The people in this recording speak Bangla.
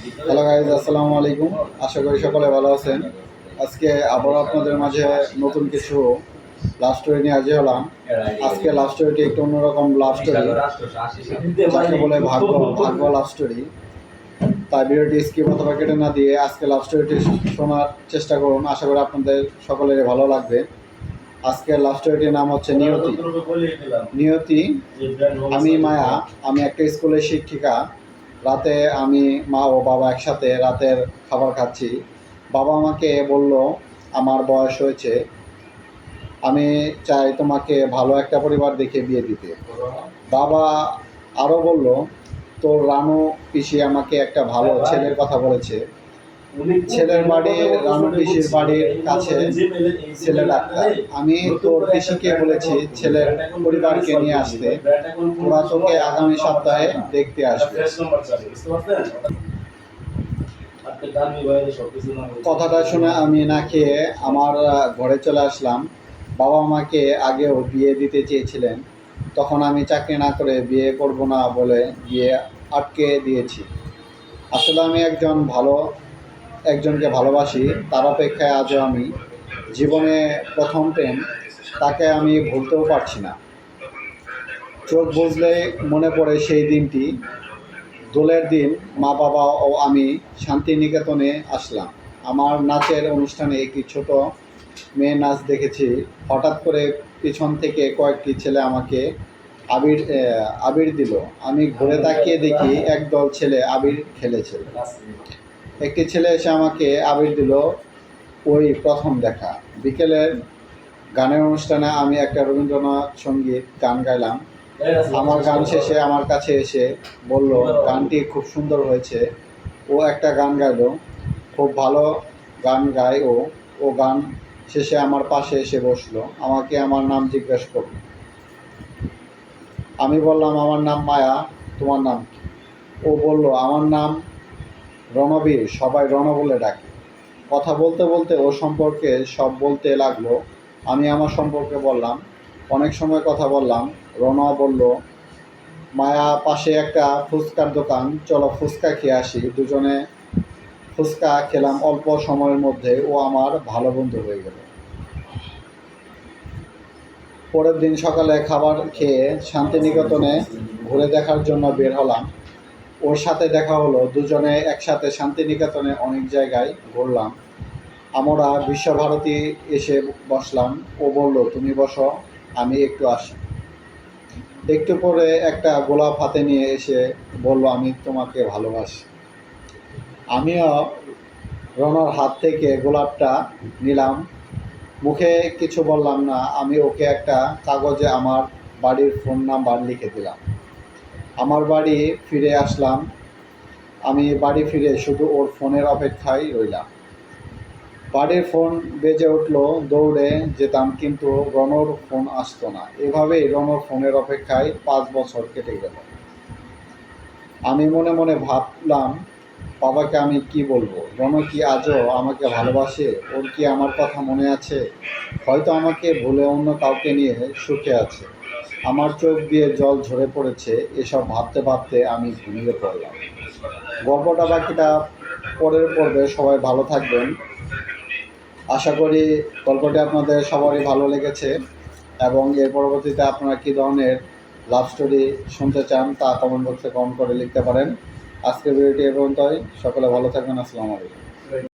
হ্যালো গাইজ, আসসালামু আলাইকুম। আশা করি সকলে ভালো আছেন। আজকে আবার আপনাদের মাঝে নতুন কিছু লাভ স্টোরি নিয়ে হাজির হলাম। আজকে লাভ স্টোরিটি একটু অন্যরকম লাভ স্টোরি, যাকে বলে ভাগ্য ভাগ্য লাভ স্টোরি। তাই ভিডিওটি স্কিপ অথবা কেটে না দিয়ে আজকে লাভ স্টোরিটি শোনার চেষ্টা করুন। আশা করি আপনাদের সকলেরই ভালো লাগবে। আজকের লাভ স্টোরিটির নাম হচ্ছে নিয়তি। নিয়তি, আমি মায়া, আমি একটা স্কুলের শিক্ষিকা। রাতে আমি মা ও বাবা একসাথে রাতের খাবার খাচ্ছি। বাবা আমাকে বলল, আমার বয়স হয়েছে, আমি চাই তোমাকে ভালো একটা পরিবার দেখে বিয়ে দিতে। বাবা আরও বলল, তোর রানু পিসি আমাকে একটা ভালো ছেলের কথা বলেছে। ছেলের বাড়ি রানু পিসির বাড়ির কাছে, ছেলে ডাক্তার। আমি তোর পিসিকে বলেছি ছেলের পরিবারকে নিয়ে আসতে, ওরা তোকে আগামী সপ্তাহে দেখতে আসবে। কথাটা শুনে আমি না খেয়ে আমার ঘরে চলে আসলাম। বাবা আমাকে আগেও বিয়ে দিতে চেয়েছিলেন, তখন আমি চাকরি না করে বিয়ে করব না বলে বিয়ে আটকে দিয়েছি। আসলে আমি একজনকে ভালোবাসি, তার অপেক্ষায় আজও আমি। জীবনে প্রথম প্রেম, তাকে আমি ভুলতেও পারছি না। চোখ বুঝলে মনে পড়ে সেই দিনটি, দোলের দিন। মা বাবা ও আমি শান্তিনিকেতনে আসলাম। আমার নাচের অনুষ্ঠানে একটি ছোট মেয়ে নাচ দেখেছি। হঠাৎ করে পিছন থেকে কয়েকটি ছেলে আমাকে আবির দিল। আমি ঘুরে তাকিয়ে দেখি একদল ছেলে আবির খেলেছে। একটি ছেলে এসে আমাকে আবির দিল। ওই প্রথম দেখা। বিকেলের গানের অনুষ্ঠানে আমি একটা রবীন্দ্রনাথ সঙ্গীত গান গাইলাম। আমার গান শেষে আমার কাছে এসে বলল, গানটি খুব সুন্দর হয়েছে। ও একটা গান গাইলো, খুব ভালো গান গায় ও। ও গান শেষে আমার পাশে এসে বসলো, আমাকে আমার নাম জিজ্ঞেস করলো। আমি বললাম, আমার নাম মায়া, তোমার নাম কি? ও বলল, আমার নাম রণবীর, সবাই রণ বলে ডাকে। কথা বলতে বলতে ও সম্পর্কে সব বলতে লাগলো। আমি আমার সম্পর্কে বললাম। অনেক সময় কথা বললাম। রণ বলল, মায়া, পাশে একটা ফুচকার দোকান, চলো ফুচকা খেয়ে আসি। দুজনে ফুচকা খেলাম। অল্প সময়ের মধ্যে ও আমার ভালো বন্ধু হয়ে গেল। পরের দিন সকালে খাবার খেয়ে শান্তিনিকেতনে ঘুরে দেখার জন্য বের হলাম। ওর সাথে দেখা হলো। দুজনে একসাথে শান্তিনিকেতনে অনেক জায়গায় ঘুরলাম। আমরা বিশ্বভারতী এসে বসলাম। ও বলল, তুমি বসো, আমি একটু আসি। একটু পরে একটা গোলাপ হাতে নিয়ে এসে বলল, আমি তোমাকে ভালোবাসি। আমিও রনর হাত থেকে গোলাপটা নিলাম। মুখে কিছু বললাম না। আমি ওকে একটা কাগজে আমার বাড়ির ফোন নাম্বার লিখে দিলাম। আমার বাড়ি ফিরে আসলাম। আমি বাড়ি ফিরে শুধু ওর ফোনের অপেক্ষায় রইলাম। বাড়ির ফোন বেজে উঠলো, দৌড়ে যেতাম, কিন্তু রনর ফোন আসতো না। এভাবেই রনর ফোনের অপেক্ষায় 5 বছর কেটে গেল। আমি মনে মনে ভাবলাম, বাবাকে আমি কি বলবো? রণ কি আজও আমাকে ভালোবাসে? ওর কি আমার কথা মনে আছে? হয়তো আমাকে ভুলে অন্য কাউকে নিয়ে সুখে আছে। আমার চোখ দিয়ে জল ঝরে পড়েছে। এসব ভাবতে ভাবতে আমি ঘুমিয়ে পড়লাম। গল্পটা বাকিটা পরের পর্বে। সবাই ভালো থাকবেন। আশা করি গল্পটি আপনাদের সবারই ভালো লেগেছে, এবং এর পরবর্তীতে আপনারা কী ধরনের লাভ স্টোরি শুনতে চান তা কমেন্ট বক্সে কমেন্ট করে লিখতে পারেন। আজকের ভিডিওটি এ পর্যন্তই। সকলে ভালো থাকবেন। আসসালামু আলাইকুম।